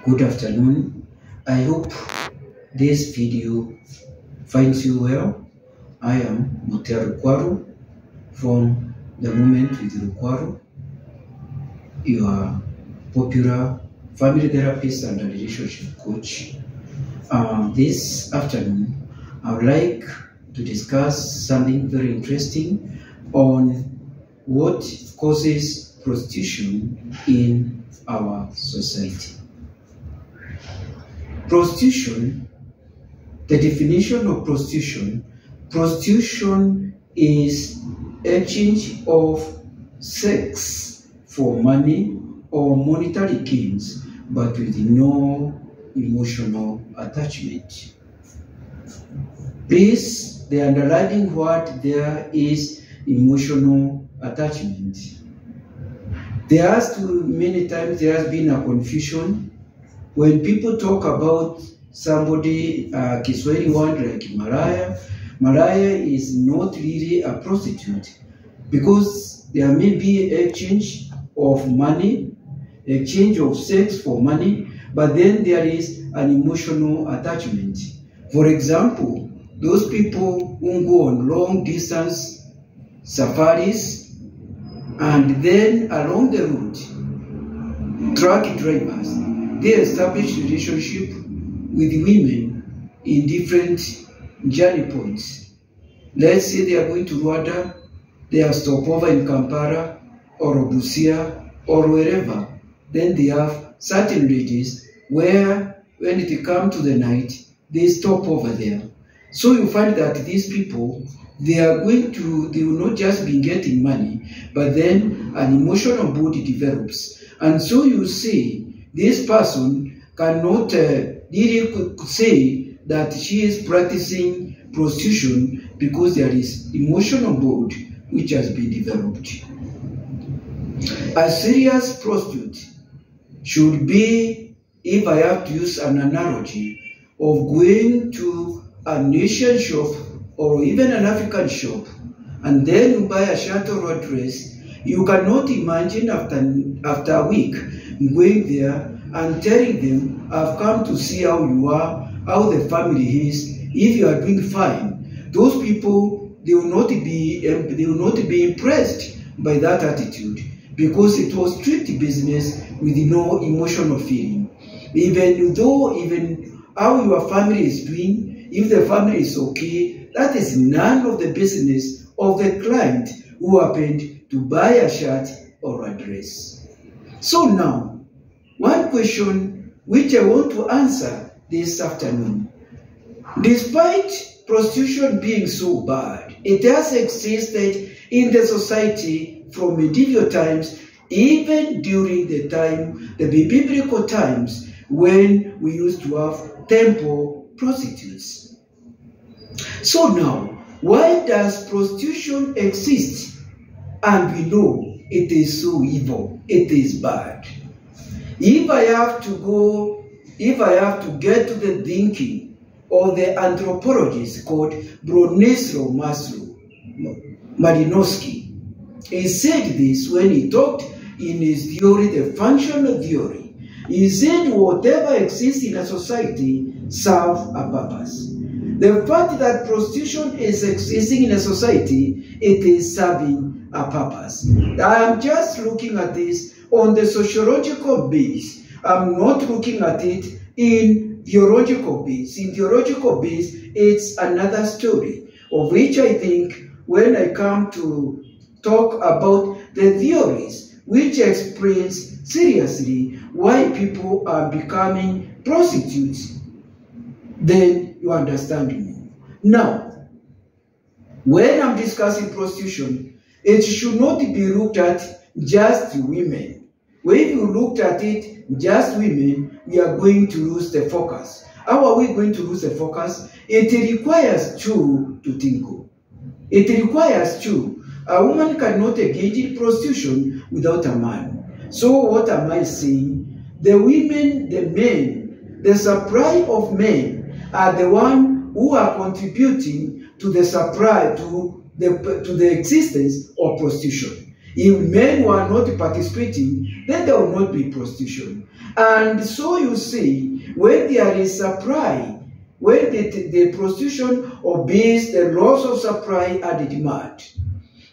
Good afternoon. I hope this video finds you well. I am Mutero Kwaru from The Moment with Rukwaru, your popular family therapist and relationship coach. This afternoon, I would like to discuss something very interesting on what causes prostitution in our society. Prostitution, the definition of prostitution is exchange of sex for money or monetary gains, but with no emotional attachment. Please, the underlying word there is emotional attachment. Many times there has been a confusion when people talk about somebody, Kiswahili word like Malaya. Malaya is not really a prostitute because there may be exchange of money, exchange of sex for money, but then there is an emotional attachment. For example, those people who go on long distance safaris and then along the route, truck drivers, they establish relationship with women in different journey points. Let's say they are going to Rwanda, they have stopover in Kampala or Busia or wherever. Then they have certain ladies where when it comes to the night, they stop over there. So you find that these people, they will not just be getting money, but then an emotional body develops. And so you see, this person cannot really say that she is practicing prostitution because there is emotional bond which has been developed. A serious prostitute should be, if I have to use an analogy, of going to an Asian shop or even an African shop and then you buy a shirt or a dress. You cannot imagine after a week going there and telling them, I've come to see how you are, how the family is, if you are doing fine. Those people, they will not be impressed by that attitude because it was strict business with no emotional feeling. Even how your family is doing, if the family is okay, that is none of the business of the client who happened to buy a shirt or a dress. So now, one question which I want to answer this afternoon. Despite prostitution being so bad, it has existed in the society from medieval times, even during the biblical times when we used to have temple prostitutes. So now, why does prostitution exist? And we know it is so evil, it is bad. If I have to get to the thinking of the anthropologist called Bronisław Malinowski, he said this when he talked in his theory, the functional theory. He said whatever exists in a society serves a purpose. The fact that prostitution is existing in a society, it is serving a purpose. I am just looking at this on the sociological base. I'm not looking at it in theological base. In theological base, it's another story, of which I think when I come to talk about the theories which explains seriously why people are becoming prostitutes, then you understand me. Now, when I'm discussing prostitution, it should not be looked at just women. When you looked at it just women, we are going to lose the focus. How are we going to lose the focus? It requires two to think of. It requires two. A woman cannot engage in prostitution without a man. So what am I saying? The women, the men, the supply of men are the one who are contributing to the supply, to the existence of prostitution. If men were not participating, then there will not be prostitution. And so you see, when there is supply, when the prostitution obeys the laws of supply and demand,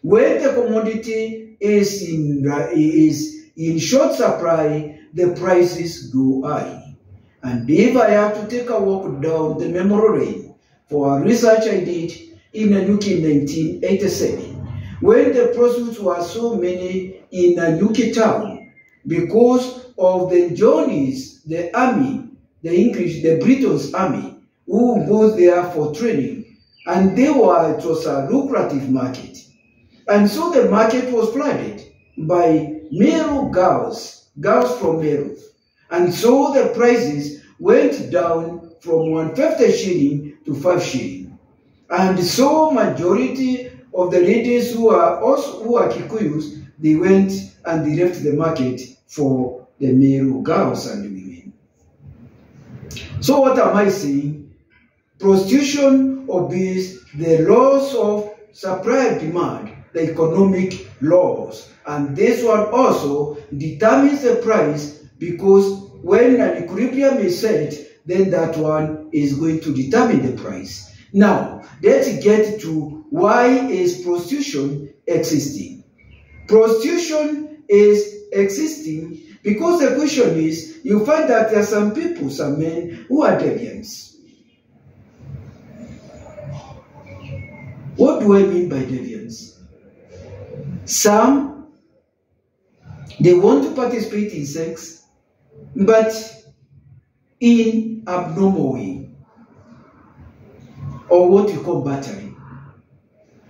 when the commodity is in short supply, the prices go high. And if I have to take a walk down the memory lane for a research I did in Nanyuki in 1987, when the prostitutes were so many in Nanyuki town, because of the Johnnies, the army, the English, the Britain's army, who goes there for training, and it was a lucrative market. And so the market was flooded by Meru girls from Meru. And so the prices went down from 150 shilling to 5 shilling. And so majority of the ladies who are Kikuyus, they went and they left the market for the Meru girls and women. So what am I saying? Prostitution obeys the laws of supply and demand, the economic laws. And this one also determines the price, because when an equilibrium is set, then that one is going to determine the price. Now, let's get to why is prostitution existing. Prostitution is existing because the question is, you find that there are some people, some men, who are deviants. What do I mean by deviance? Some, they want to participate in sex, but in abnormal way, or what you call battery.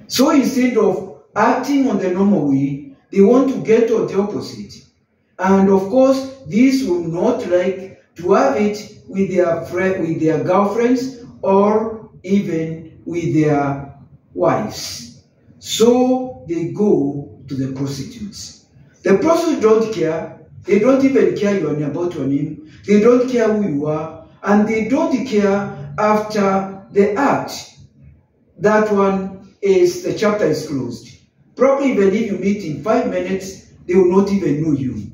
So instead of acting on the normal way, they want to get on the opposite. And of course, these will not like to have it with their girlfriends or even with their wives. So they go to the prostitutes. The prostitutes don't care. They don't even care about your name. They don't care who you are. And they don't care after the act. That one is, the chapter is closed. Probably even if you meet in 5 minutes, they will not even know you.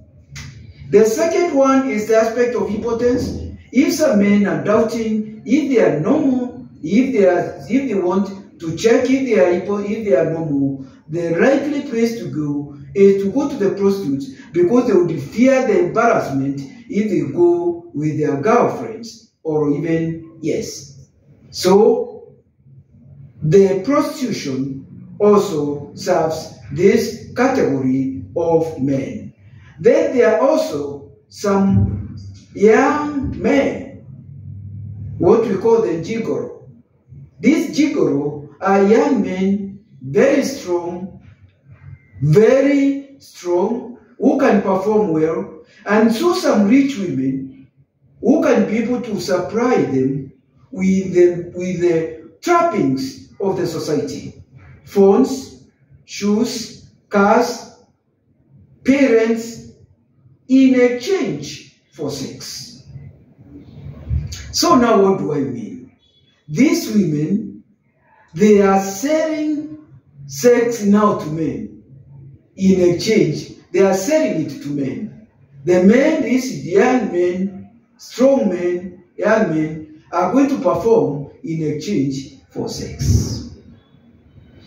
The second one is the aspect of importance. If some men are doubting if they are normal, if they want to check if they are normal, the rightly place to go is to go to the prostitutes, because they would fear the embarrassment if they go with their girlfriends or even, yes. So the prostitution also serves this category of men. Then there are also some young men, what we call the gigolo. These gigolo are young men, very strong, who can perform well, and so some rich women who can be able to supply them with the trappings of the society: phones, shoes, cars, parents, in exchange for sex. So now what do I mean? These women, they are selling sex now to men. In exchange, they are selling it to men. The men, these young men, strong men, young men, are going to perform in exchange for sex.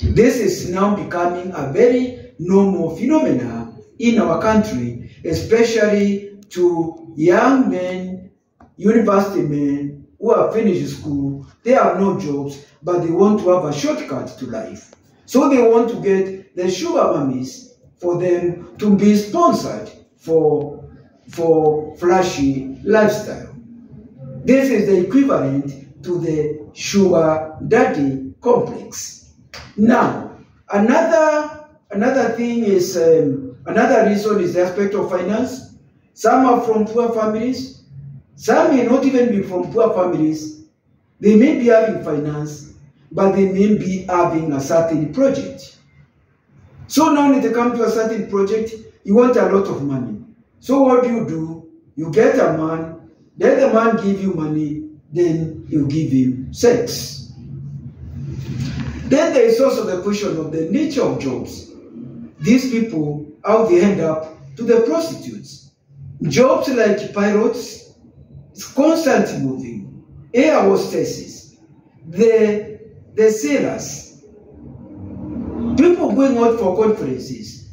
This is now becoming a very normal phenomenon in our country, especially to young men, university men who have finished school. They have no jobs, but they want to have a shortcut to life. So they want to get the sugar mummies for them to be sponsored for flashy lifestyle. This is the equivalent to the sugar daddy complex. Now, another thing is, another reason is the aspect of finance. Some are from poor families. Some may not even be from poor families. They may be having finance, but they may be having a certain project. So now when they come to a certain project, you want a lot of money. So what do? You get a man, then the man give you money, then you give him sex. Then there is also the question of the nature of jobs. these people, how they end up to the prostitutes. Jobs like pilots, it's constantly moving. Air hostesses, the sailors, people going out for conferences,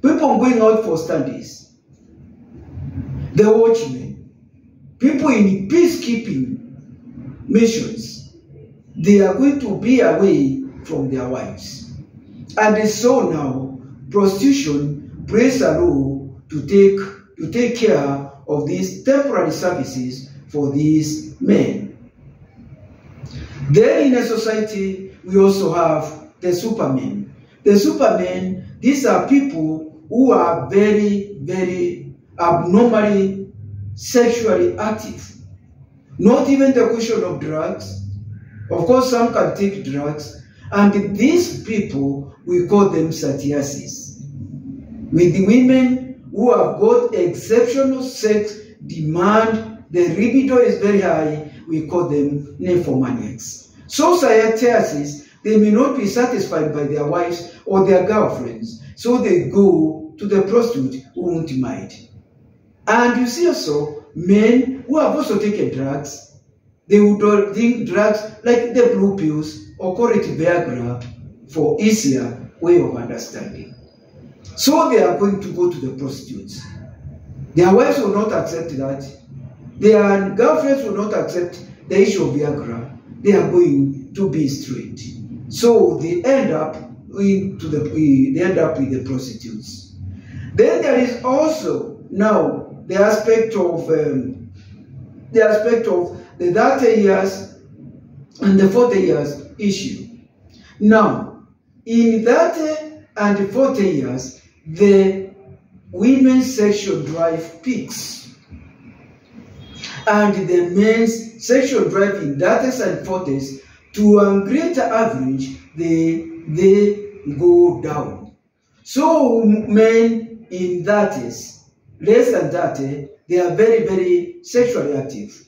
people going out for studies, the watchmen, people in peacekeeping missions, they are going to be away from their wives. And so now, prostitution plays a role to take care of these temporary services for these men. Then in a society, we also have the supermen. The supermen, these are people who are very, very abnormally sexually active. Not even the question of drugs. Of course, some can take drugs. And these people, we call them satiasis. With the women who have got exceptional sex demand, the libido is very high, we call them nymphomaniacs. So satiasis, they may not be satisfied by their wives or their girlfriends, so they go to the prostitute who won't mind. And you see also men who have also taken drugs. They would drink drugs like the blue pills or call it Viagra for easier way of understanding. So they are going to go to the prostitutes. Their wives will not accept that. Their girlfriends will not accept the issue of Viagra. They are going to be straight. So they end up with the prostitutes. Then there is also now the aspect of the 30 years and the 40 years issue. Now, in 30 and 40 years, the women's sexual drive peaks. And the men's sexual drive in 30s and 40s, to a greater average, they go down. So men in 30s, less than 30, they are very, very sexually active.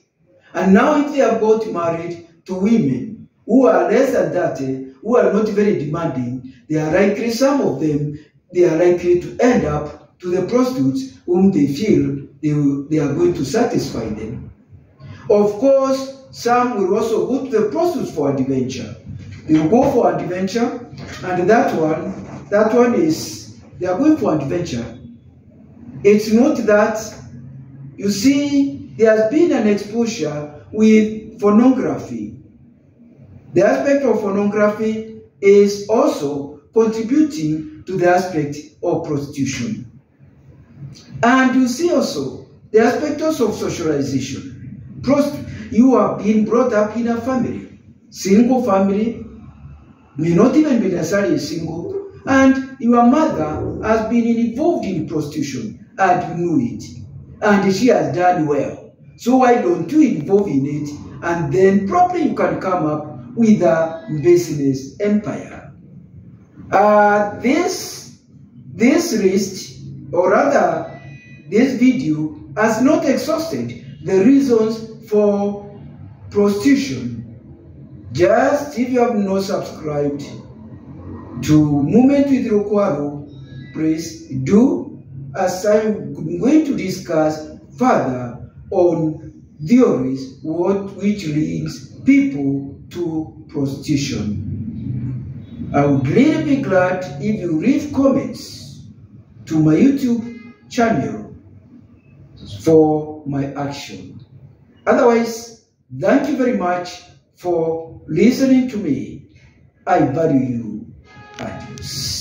And now if they have got married to women who are less than 30, who are not very demanding, they are likely, some of them, they are likely to end up to the prostitutes whom they feel they are going to satisfy them. Of course, some will also go to the prostitutes for adventure. They will go for adventure, and that one is, they are going for adventure. It's not that, you see, there has been an exposure with pornography. The aspect of pornography is also contributing to the aspect of prostitution. And you see also the aspect also of socialization. You are being brought up in a family. Single family, may not even be necessarily single, and your mother has been involved in prostitution and you knew it. And she has done well. So why don't you involve in it, and then probably you can come up with a business empire. This list, or rather this video, has not exhausted the reasons for prostitution. Just if you have not subscribed to Movement with Rokwaro, please do, as I'm going to discuss further on theories which leads people to prostitution. I would really be glad if you leave comments to my YouTube channel for my action. Otherwise, thank you very much for listening to me. I value you. Adios.